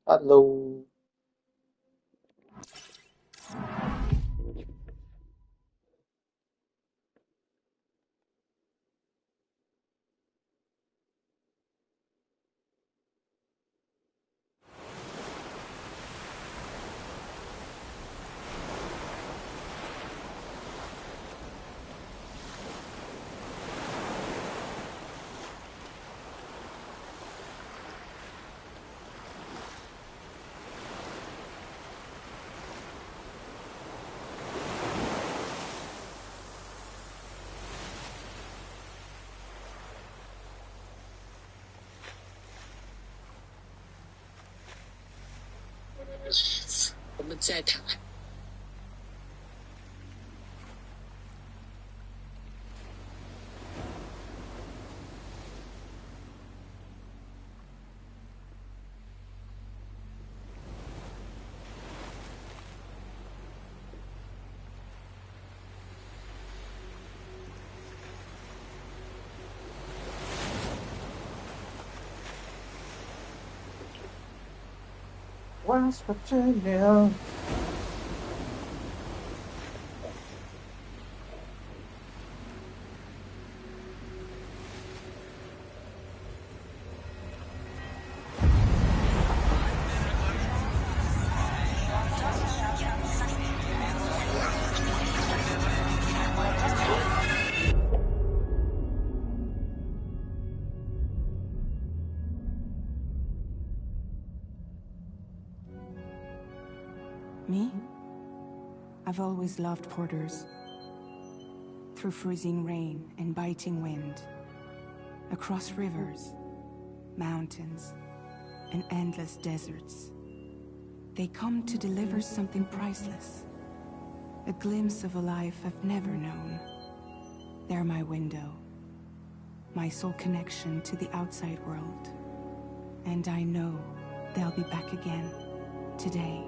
Hello. West Virginia. Me? I've always loved porters. Through freezing rain and biting wind, across rivers, mountains, and endless deserts, they come to deliver something priceless. A glimpse of a life I've never known. They're my window, my sole connection to the outside world. And I know they'll be back again, today.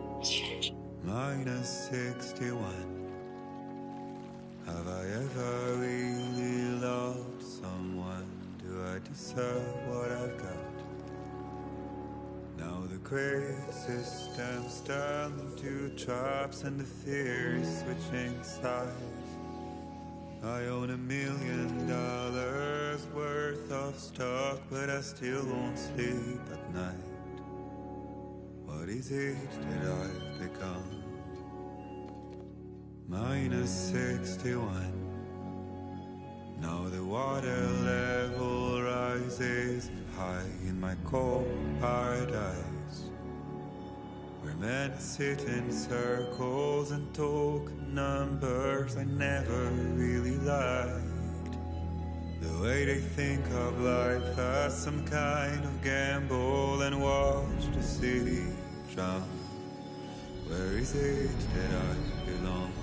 Minus 61. Have I ever really loved someone? Do I deserve what I've got? Now the gray system's turned into traps and the fear is switching sides. I own $1 million worth of stock, but I still won't sleep at night. What is it that I've become? Minus 61. Now the water level rises high in my cold paradise, where men sit in circles and talk numbers I never really liked. The way they think of life as some kind of gamble and watch the city drown. Where is it that I belong?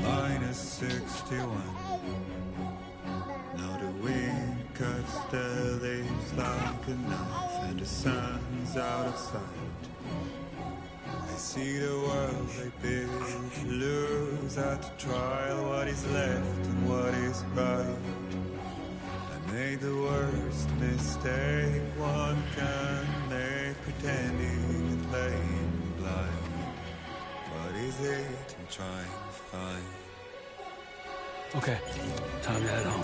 Minus 61. Now the wind cuts the leaves like a knife, and the sun's out of sight. They see the world they build, lose at the trial what is left and what is right. I made the worst mistake one can make, pretending and playing blind. What is it I'm trying to find? Okay, time to head home.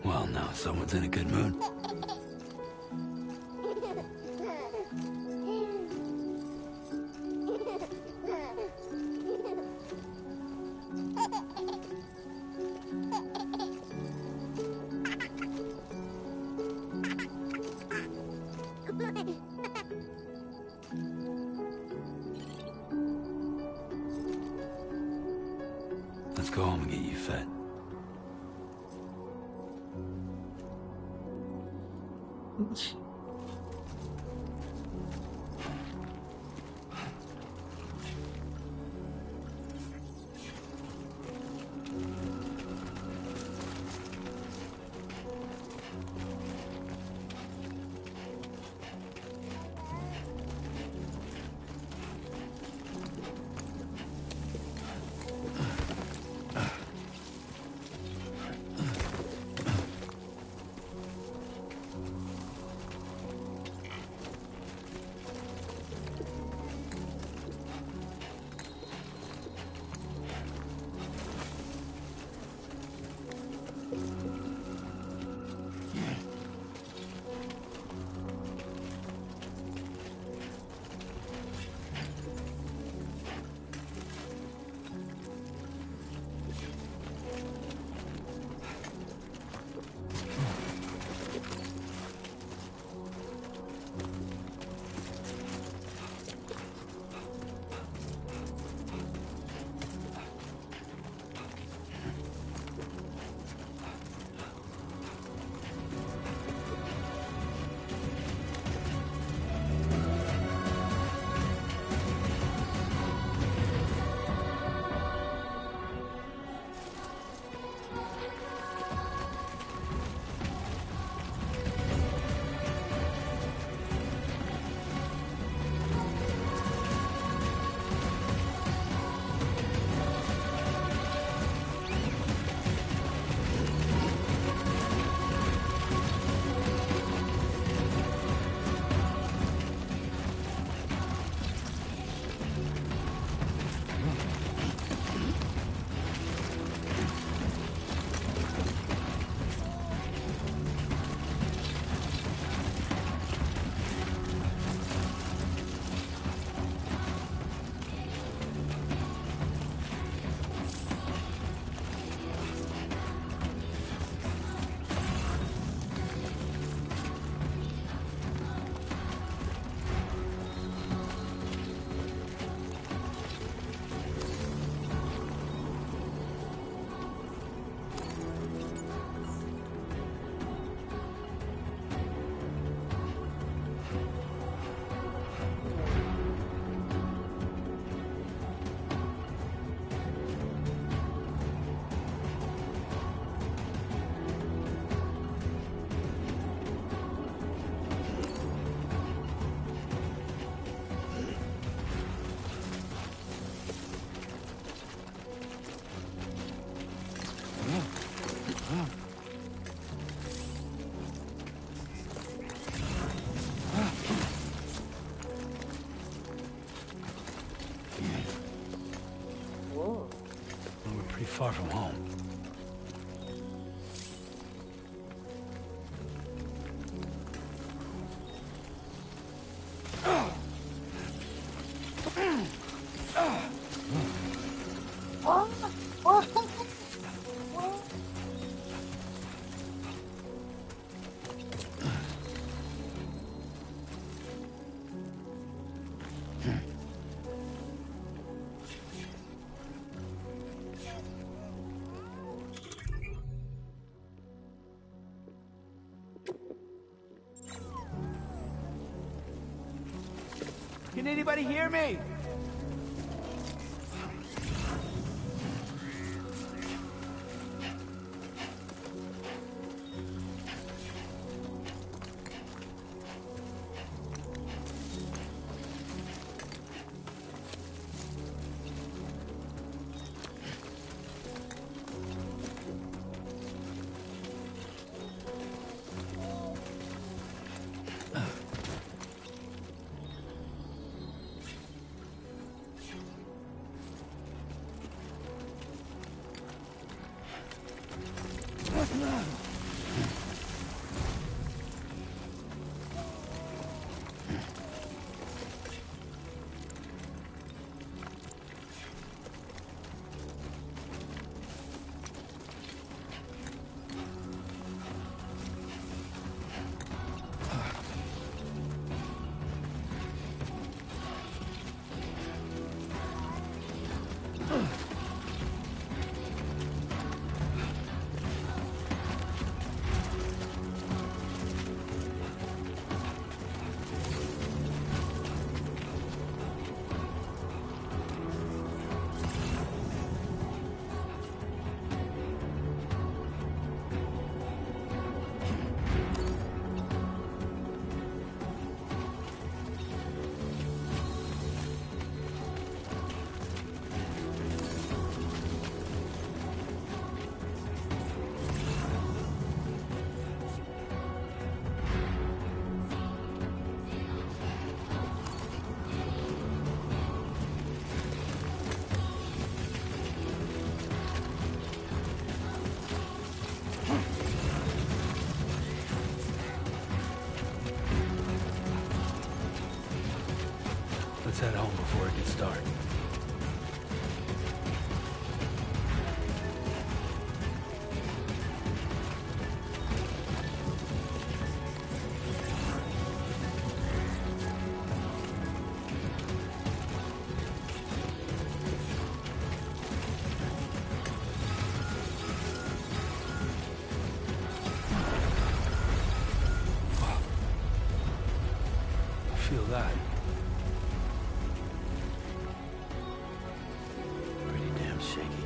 Well, now someone's in a good mood. Let's go home and get you fed. far from home. Can anybody hear me? Let's head home before it gets dark. Feel that? Pretty damn shaky.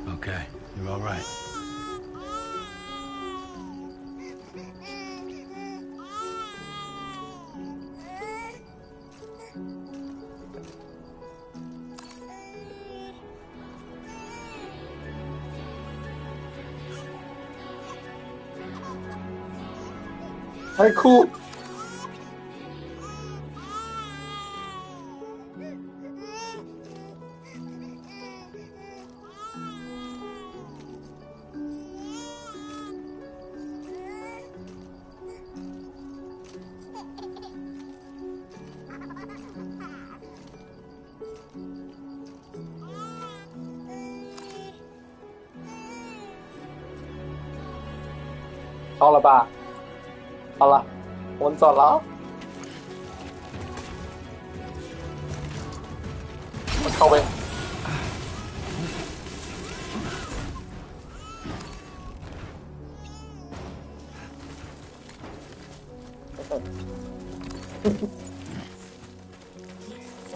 Okay, you're all right. Hey, cool. 好了吧？好了，我们走了啊。我靠呗。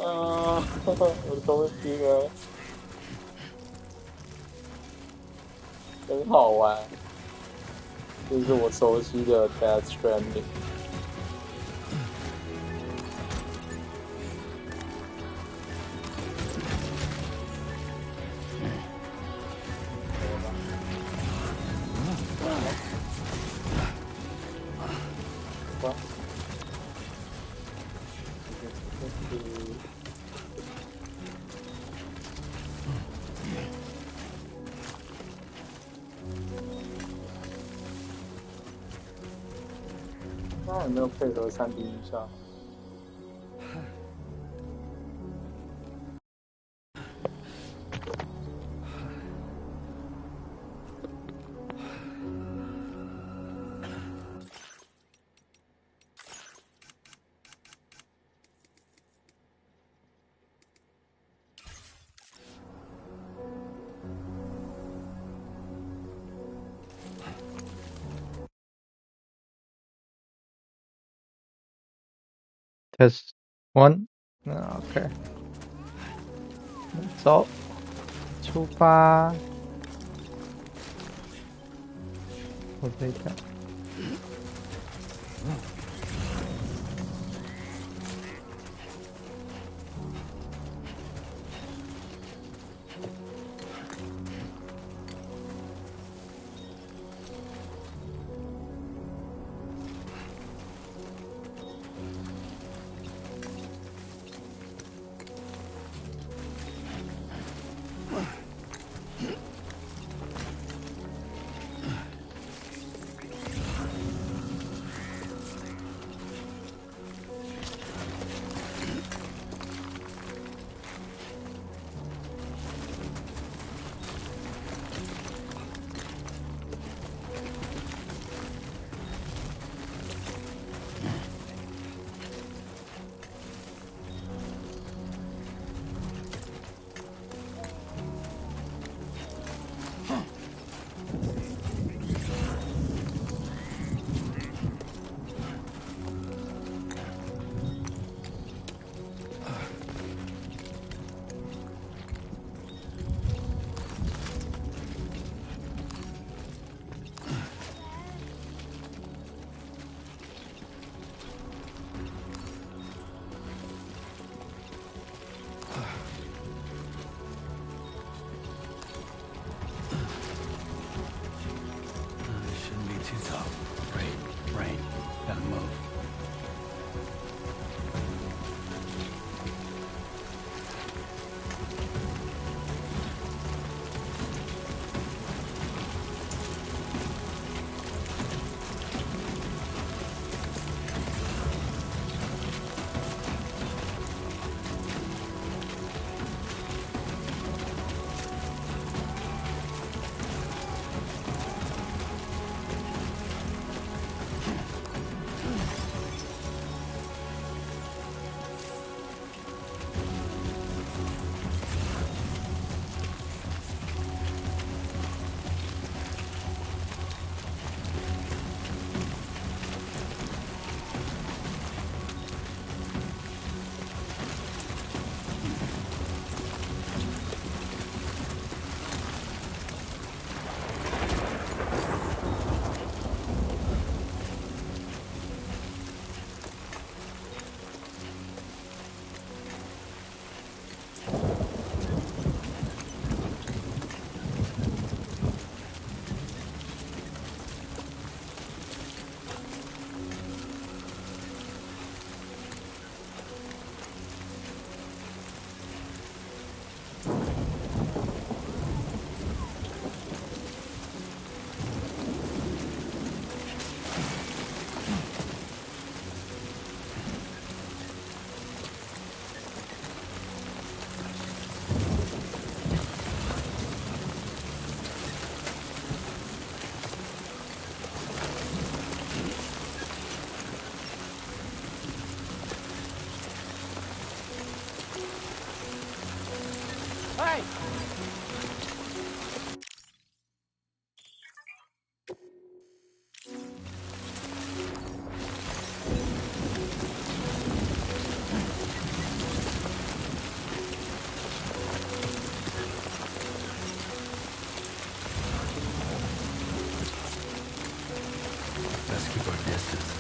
啊，我的东西了，真好玩。这是我熟悉的 Death Stranding。那有没有配合3D 音效？Test 1. OK， 走，出发。我这一条。Shouldn't be too tough. Rain. Gotta move. Hey! Let's keep our distance.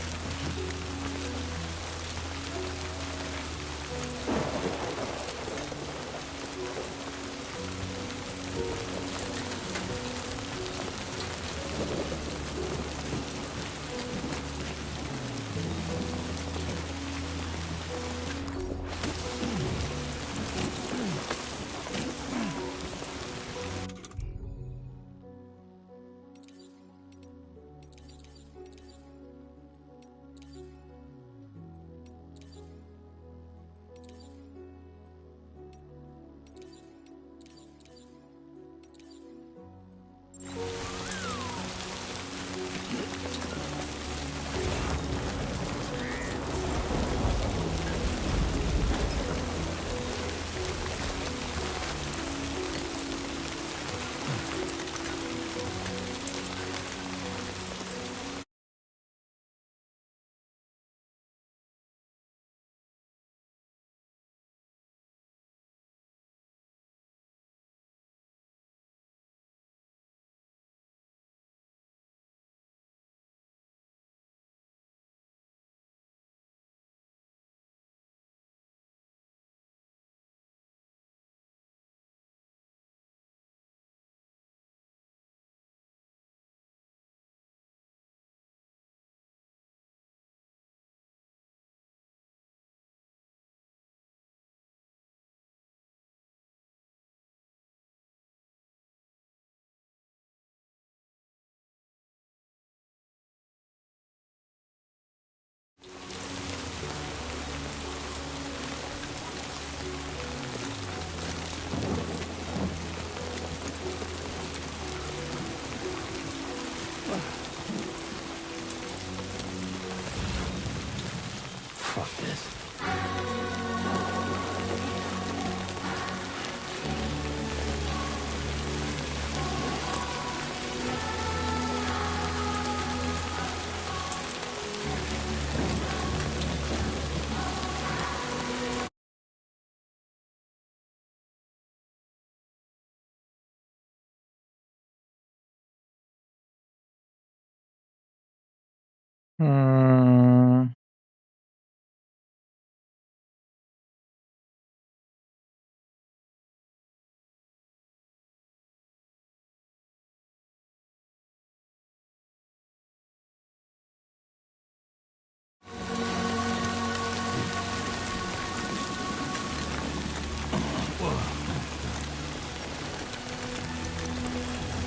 Hmm.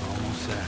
Almost there.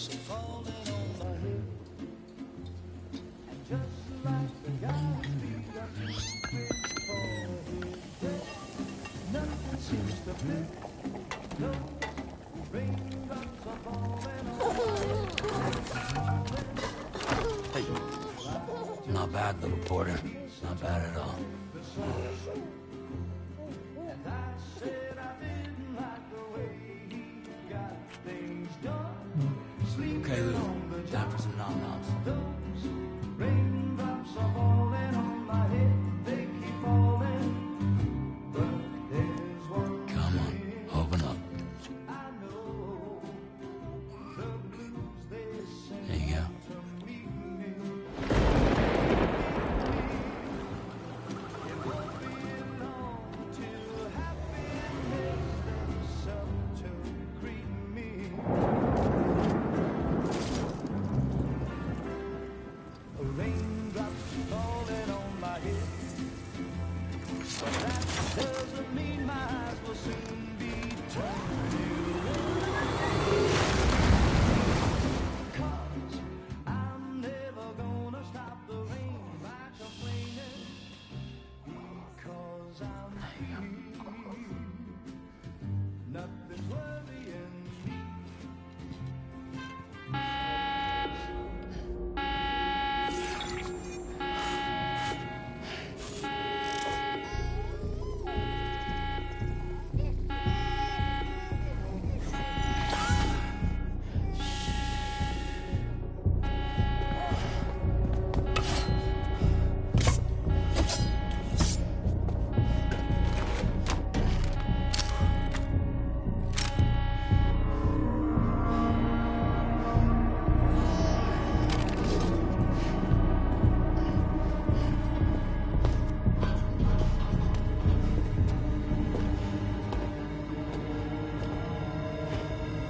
Hey. Not bad, little porter. Not bad at all. Okay, Lou. Time for some nom-noms. Come on, open up. There you go.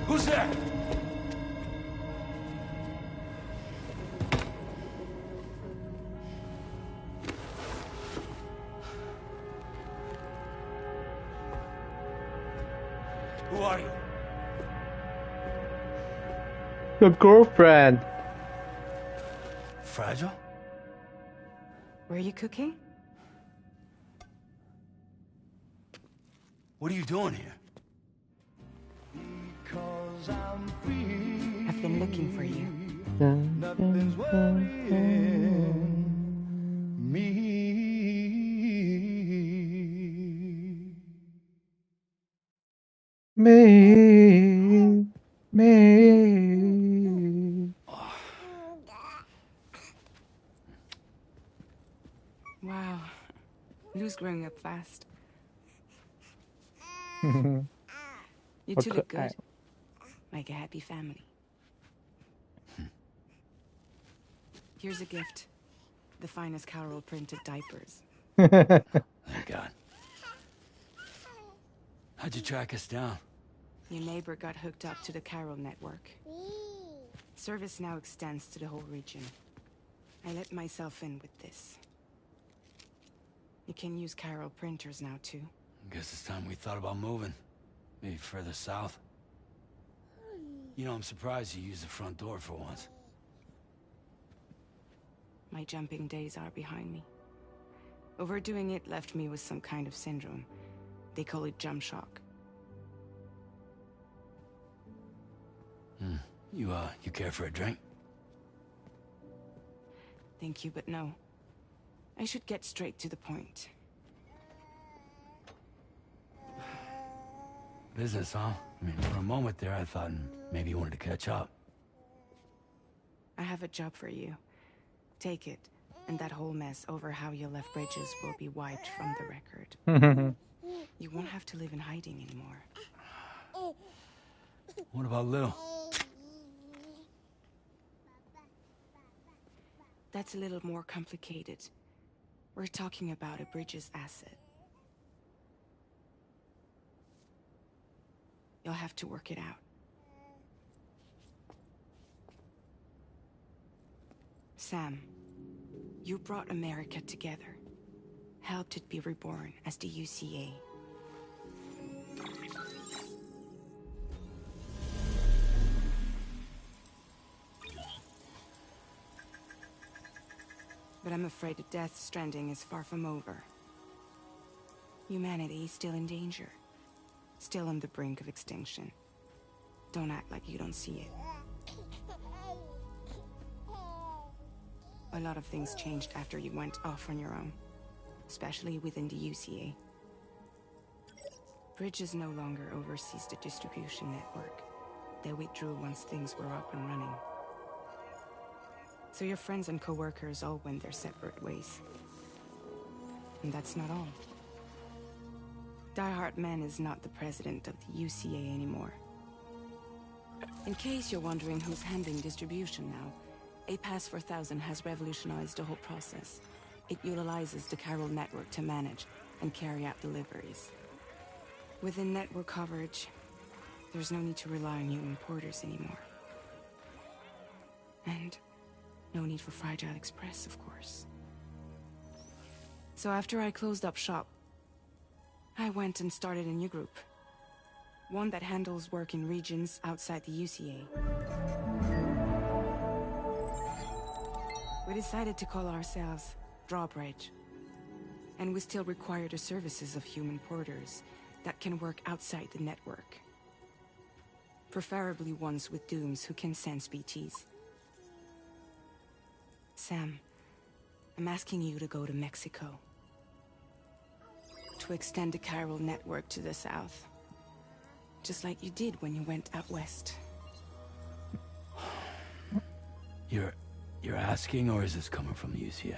Who's there? Who are you? Your girlfriend. Fragile? Were you cooking? What are you doing here? I've been looking for you. Nothing's worrying me. Wow. Lou's growing up fast. You two look good. Like a happy family. Here's a gift. The finest Carol printed diapers. Thank God. How'd you track us down? Your neighbor got hooked up to the Carol network. Service now extends to the whole region. I let myself in with this. You can use Carol printers now too. Guess it's time we thought about moving. Maybe further south. You know, I'm surprised you used the front door for once. My jumping days are behind me. Overdoing it left me with some kind of syndrome. They call it jump shock. You care for a drink? Thank you, but no. I should get straight to the point. Business, huh? I mean, for a moment there, I thought maybe you wanted to catch up. I have a job for you. Take it, and that whole mess over how you left Bridges will be wiped from the record. You won't have to live in hiding anymore. What about Lil? That's a little more complicated. We're talking about a Bridges asset. You'll have to work it out. Sam, you brought America together. Helped it be reborn as the UCA. But I'm afraid that Death Stranding is far from over. Humanity is still in danger. Still on the brink of extinction. Don't act like you don't see it. A lot of things changed after you went off on your own. Especially within the UCA. Bridges no longer oversees the distribution network. They withdrew once things were up and running. So your friends and co-workers all went their separate ways. And that's not all. Die Hard Man is not the president of the UCA anymore. In case you're wondering who's handling distribution now, A Pass 4000 has revolutionized the whole process. It utilizes the chiral network to manage and carry out deliveries. Within network coverage, there's no need to rely on human porters anymore. And no need for Fragile Express, of course. So after I closed up shop, I went and started a new group. One that handles work in regions outside the UCA. We decided to call ourselves Drawbridge. And we still require the services of human porters that can work outside the network. Preferably ones with dooms who can sense BTs. Sam, I'm asking you to go to Mexico. To extend the chiral network to the south. Just like you did when you went out west. You're asking, or is this coming from the UCA?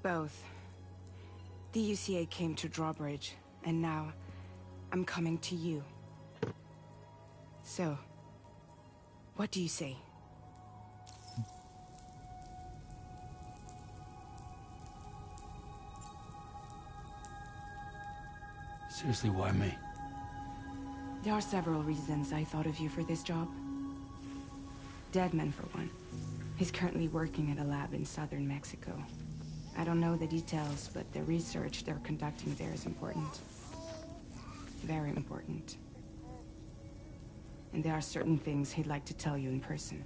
Both. The UCA came to Drawbridge, and now I'm coming to you. So, what do you say? Seriously, why me? There are several reasons I thought of you for this job. Deadman, for one. He's currently working at a lab in southern Mexico. I don't know the details, but the research they're conducting there is important. Very important. And there are certain things he'd like to tell you in person.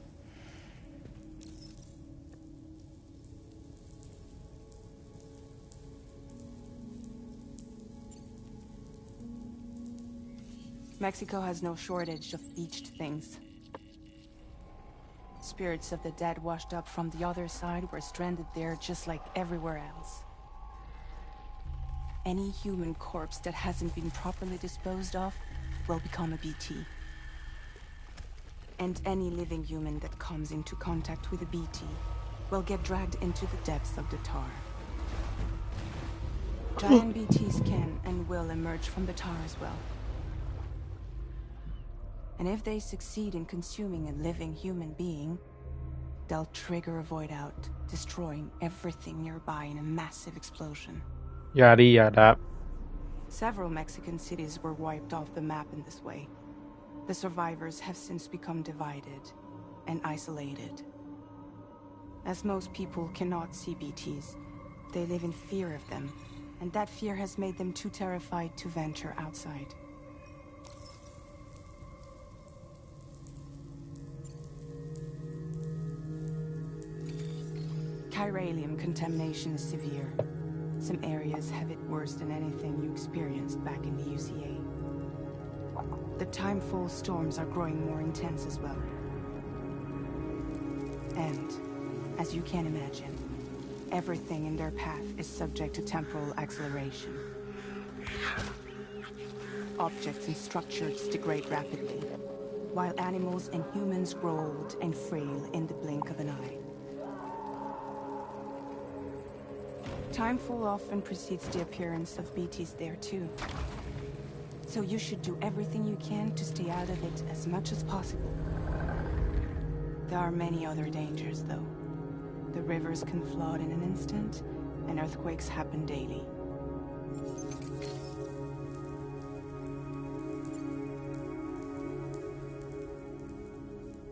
Mexico has no shortage of beached things. Spirits of the dead washed up from the other side were stranded there just like everywhere else. Any human corpse that hasn't been properly disposed of will become a BT. And any living human that comes into contact with a BT will get dragged into the depths of the tar. Giant BTs can and will emerge from the tar as well. And if they succeed in consuming a living human being, they'll trigger a void out, destroying everything nearby in a massive explosion. Yada yada. Several Mexican cities were wiped off the map in this way. The survivors have since become divided and isolated. As most people cannot see BTs, they live in fear of them, and that fear has made them too terrified to venture outside. Chiralium contamination is severe. Some areas have it worse than anything you experienced back in the UCA. The timefall storms are growing more intense as well. And, as you can imagine, everything in their path is subject to temporal acceleration. Objects and structures degrade rapidly, while animals and humans grow old and frail in the blink of an eye. Timefall often precedes the appearance of BTs there too. So you should do everything you can to stay out of it as much as possible. There are many other dangers though. The rivers can flood in an instant, and earthquakes happen daily.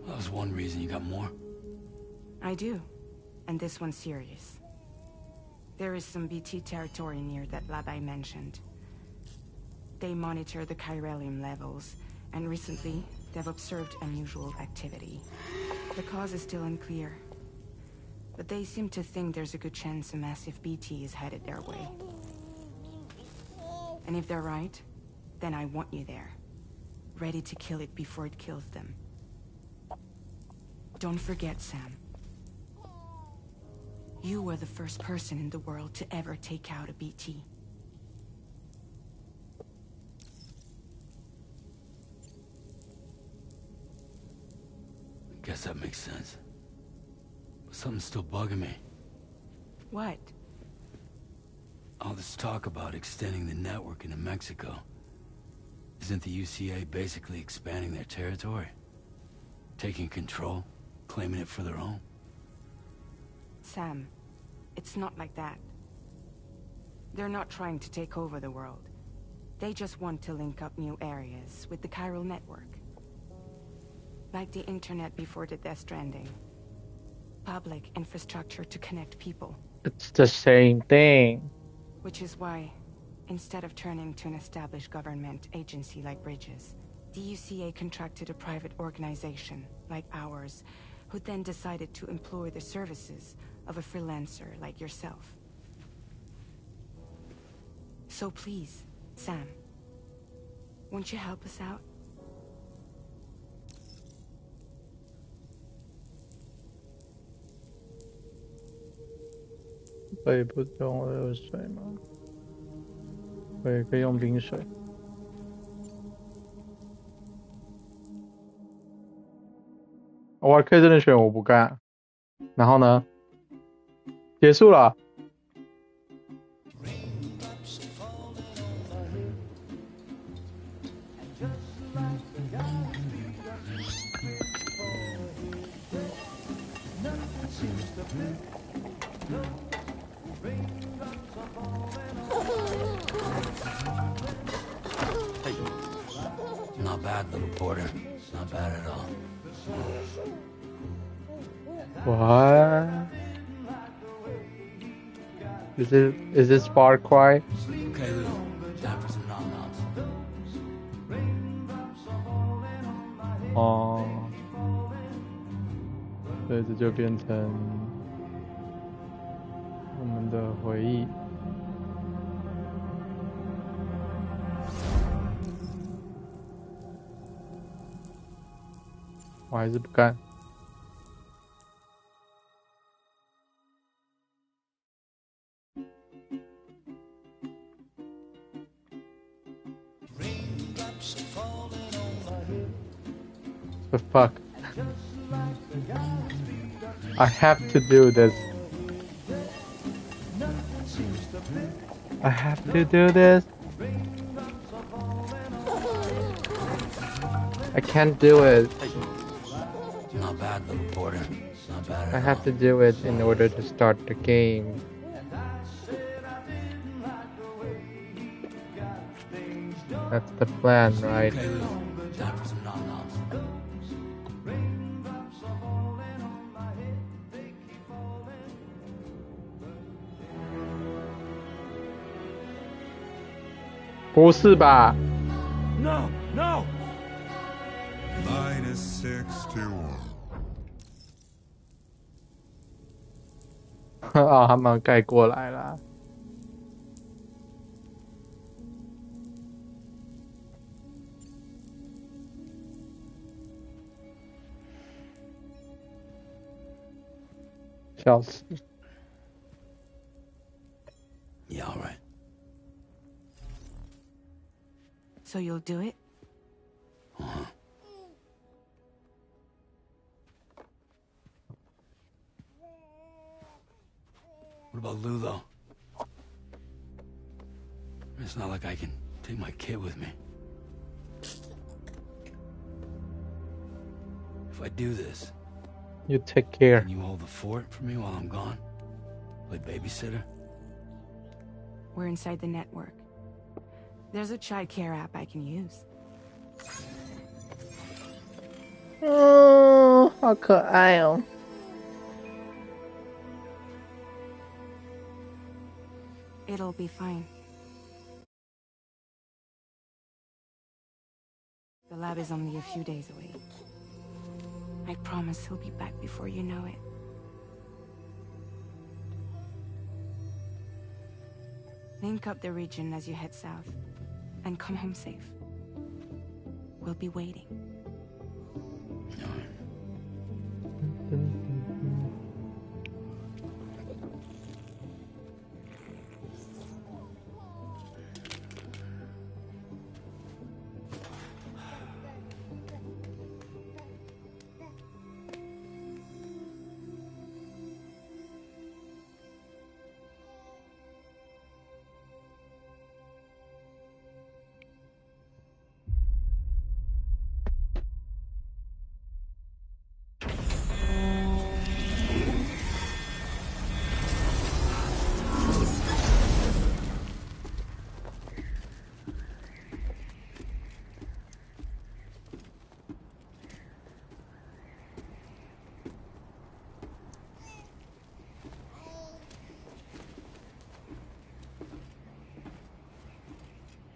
That was one reason. You got more? I do, and this one's serious. There is some BT territory near that lab I mentioned. They monitor the chiralium levels, and recently, they've observed unusual activity. The cause is still unclear, But they seem to think there's a good chance a massive BT is headed their way. And if they're right, then I want you there, ready to kill it before it kills them. Don't forget, Sam. You were the first person in the world to ever take out a BT. Guess that makes sense. But something's still bugging me. What? All this talk about extending the network into Mexico. Isn't the UCA basically expanding their territory? Taking control? Claiming it for their own? Sam, it's not like that. They're not trying to take over the world. They just want to link up new areas with the chiral network. Like the internet before the Death Stranding. Public infrastructure to connect people. It's the same thing. Which is why, instead of turning to an established government agency like Bridges, the UCA contracted a private organization, like ours, who then decided to employ the services of a freelancer like yourself. So please, Sam, won't you help us out?我也不用热水吗？我也可以用冰水。我还可以真的选我不干，然后呢？结束了。Not bad, little porter. Not bad at all. What? Is this far cry? Okay, Lou. Time for some nom-noms. 哦，所以这就变成我们的回忆。我还是不干。The fuck? I have to do this. I have to do this. I can't do it. Not bad, little porter. Not bad at all. I have to do it in order to start the game. That's the plan, right? Okay, Lou. Time for some nom-noms. 不是吧？ No, no! -61. 哦，他们盖过来了。笑死！ Yeah, all right. So you'll do it? Uh-huh. What about Lou, though? It's not like I can take my kid with me. If I do this, You take care. can you hold the fort for me while I'm gone? Play babysitter? We're inside the network. There's a child care app I can use. 哦，好可爱哦。 It'll be fine. The lab is only a few days away. I promise he'll be back before you know it. Link up the region as you head south, and come home safe. We'll be waiting.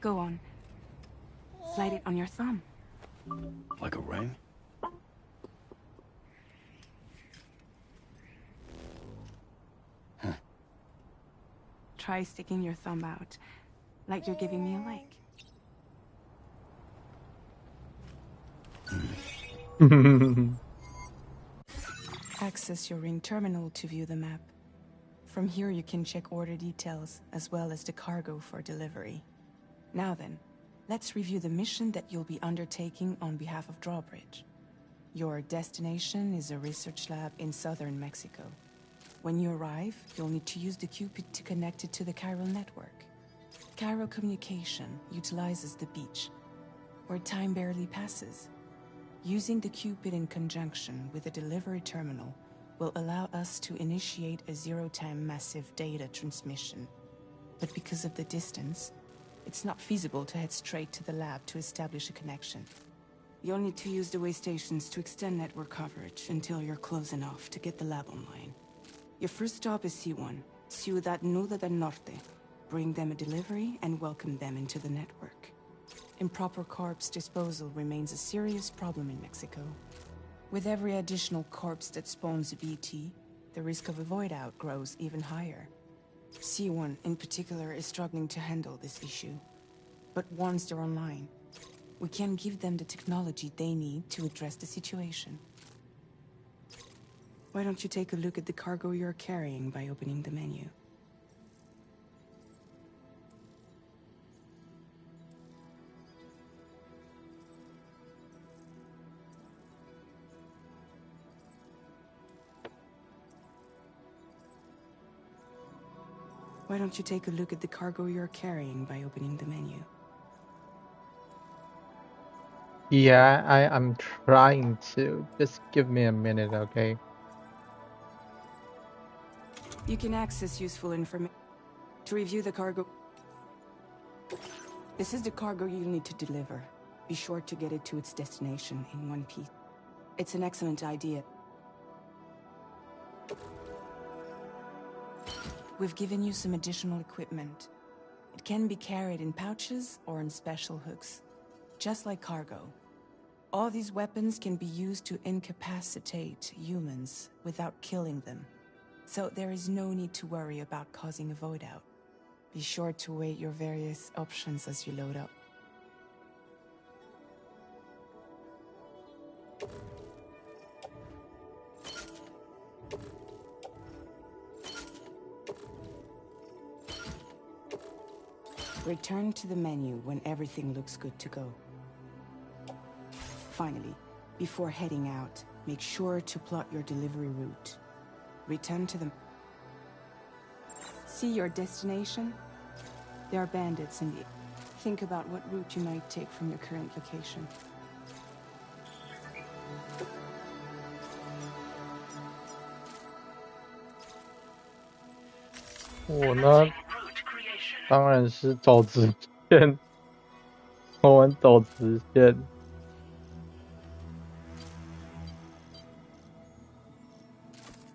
Go on. Slide it on your thumb. Like a ring? Huh. Try sticking your thumb out, like you're giving me a like. Access your ring terminal to view the map. From here you can check order details, as well as the cargo for delivery. Now then, let's review the mission that you'll be undertaking on behalf of Drawbridge. Your destination is a research lab in southern Mexico. When you arrive, you'll need to use the Cupid to connect it to the chiral network. Chiral communication utilizes the beach, where time barely passes. Using the Cupid in conjunction with the delivery terminal will allow us to initiate a zero-time massive data transmission. But because of the distance, it's not feasible to head straight to the lab to establish a connection. You'll need to use the way stations to extend network coverage until you're close enough to get the lab online. Your first stop is C1, Ciudad Nuda del Norte. Bring them a delivery and welcome them into the network. Improper corpse disposal remains a serious problem in Mexico. With every additional corpse that spawns a BT, the risk of a void out grows even higher. C1 in particular is struggling to handle this issue. But once they're online, we can give them the technology they need to address the situation. Why don't you take a look at the cargo you're carrying by opening the menu? Why don't you take a look at the cargo you're carrying by opening the menu? Yeah, I'm trying to. Just give me a minute, okay? You can access useful information to review the cargo. This is the cargo you'll need to deliver. Be sure to get it to its destination in one piece. It's an excellent idea. We've given you some additional equipment. It can be carried in pouches or in special hooks, just like cargo. All these weapons can be used to incapacitate humans without killing them. So there is no need to worry about causing a void out. Be sure to weigh your various options as you load up. Return to the menu when everything looks good to go. Finally, before heading out, make sure to plot your delivery route. Return to the... See your destination? There are bandits in the... Think about what route you might take from your current location.我呢，当然是走直线。我们走直线。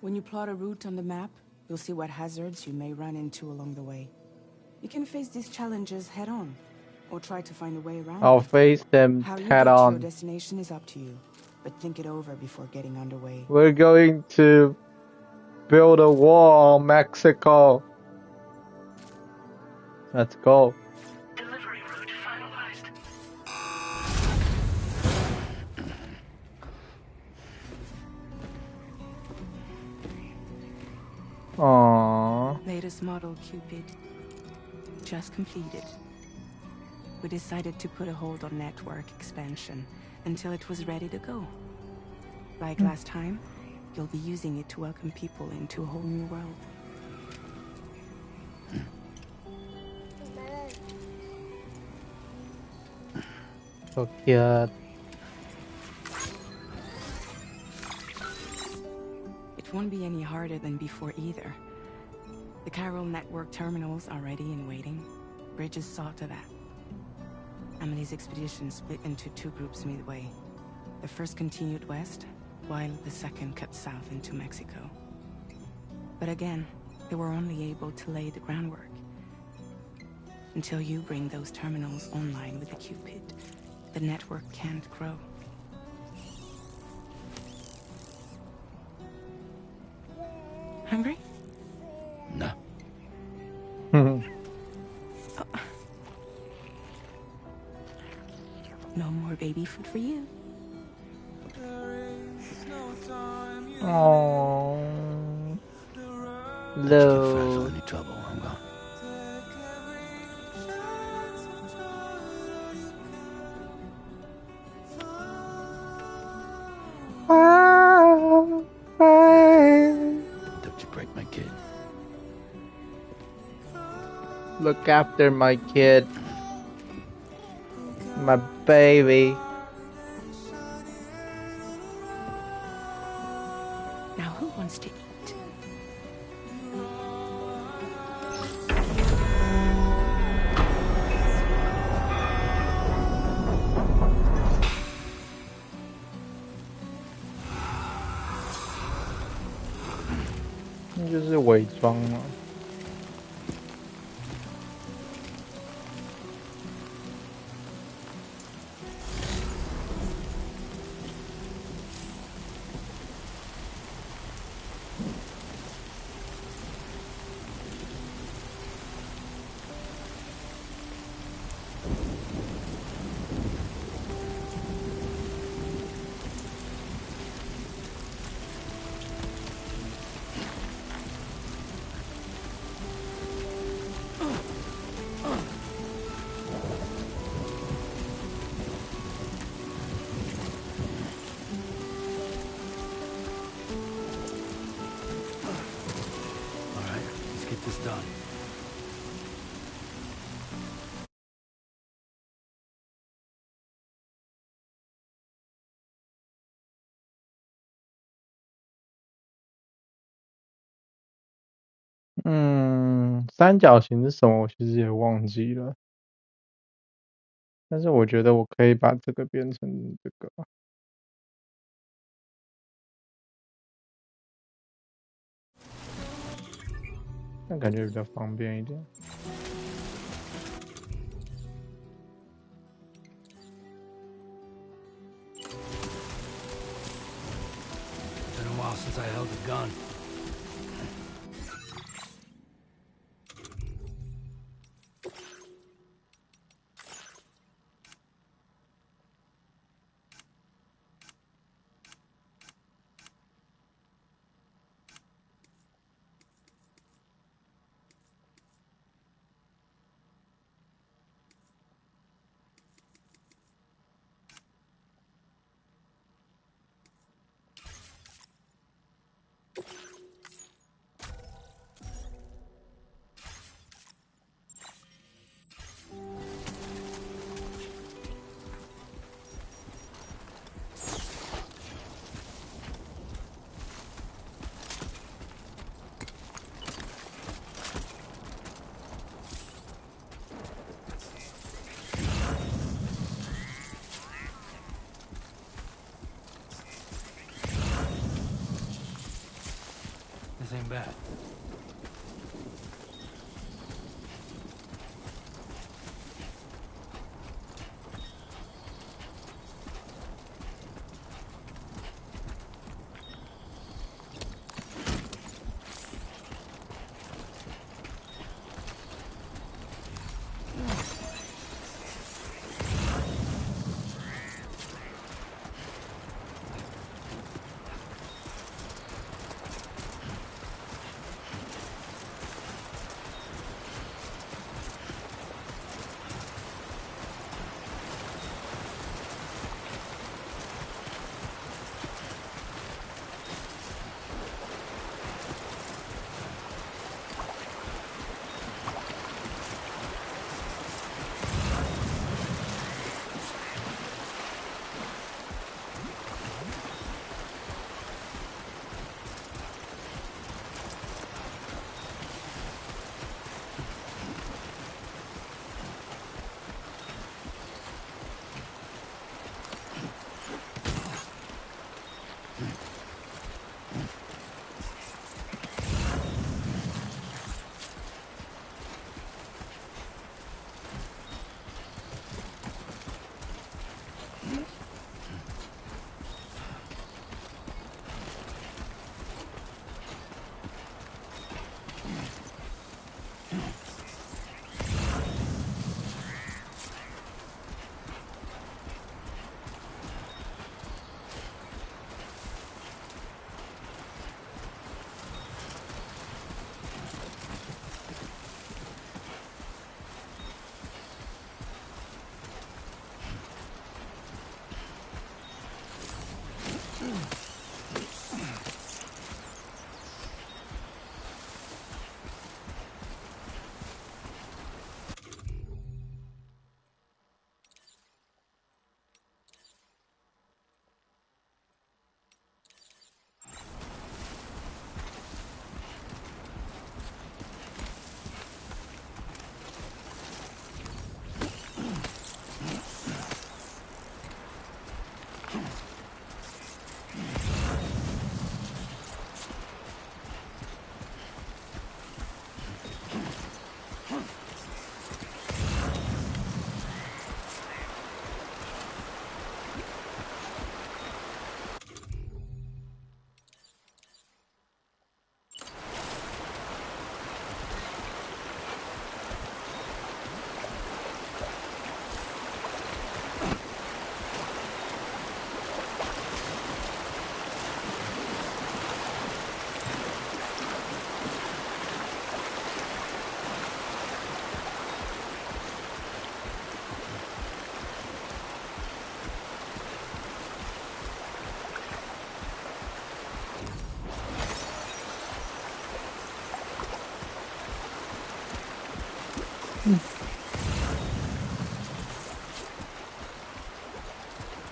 When you plot a route on the map, you'll see what hazards you may run into along the way. You can face these challenges head-on, or try to find a way around I'll them. face them How you head get to on. your destination is up to you, but think it over before getting underway. We're going to build a wall on Mexico. Let's go. Delivery route finalized. Aww. Latest model Cupid. Just completed. We decided to put a hold on network expansion until it was ready to go. Like last time, you'll be using it to welcome people into a whole new world. So cute. It won't be any harder than before either. The Chiral network terminals are ready and waiting. Bridges saw to that. Emily's expedition split into two groups midway. The first continued west, while the second cut south into Mexico. But again, they were only able to lay the groundwork. Until you bring those terminals online with the Cupid, the network can't grow. Hungry? No. No more baby food for you. Aww. Get your fat Low. any trouble, I'm gone. Don't you break my kid. Look after my kid. My baby. Now who wants to eat?那就是伪装嘛。三角形是什么？我其实也忘记了。但是我觉得我可以把这个变成这个，那感觉比较方便一点。Been a while since I held a gun. This ain't bad.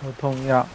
我同样。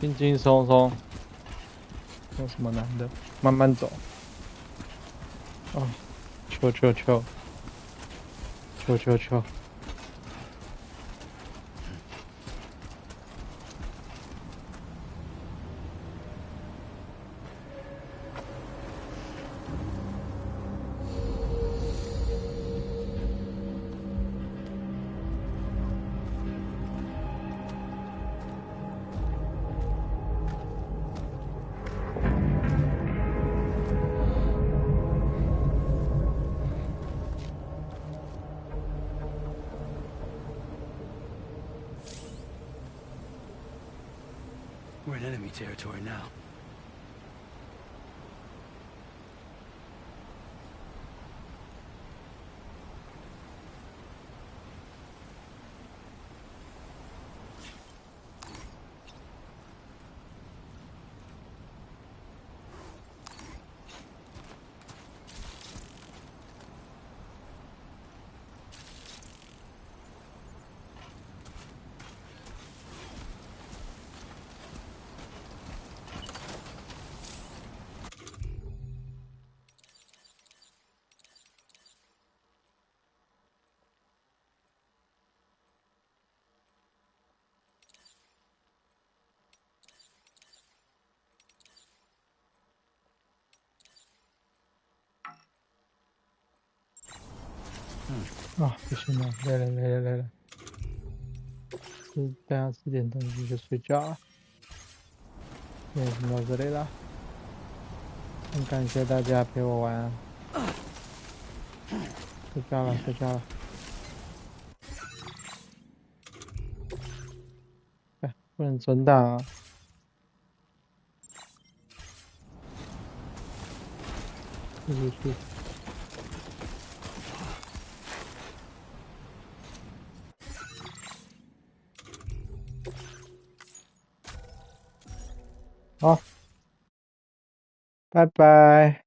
轻轻松松，有什么难的？慢慢走。哦，求求求，求求求！We're in enemy territory now.啊，不行了，累了累了累了。等下吃点东西就睡觉了。今天先到这里了，很感谢大家陪我玩。睡觉了，睡觉了。哎，不能存档啊！去。好，拜拜。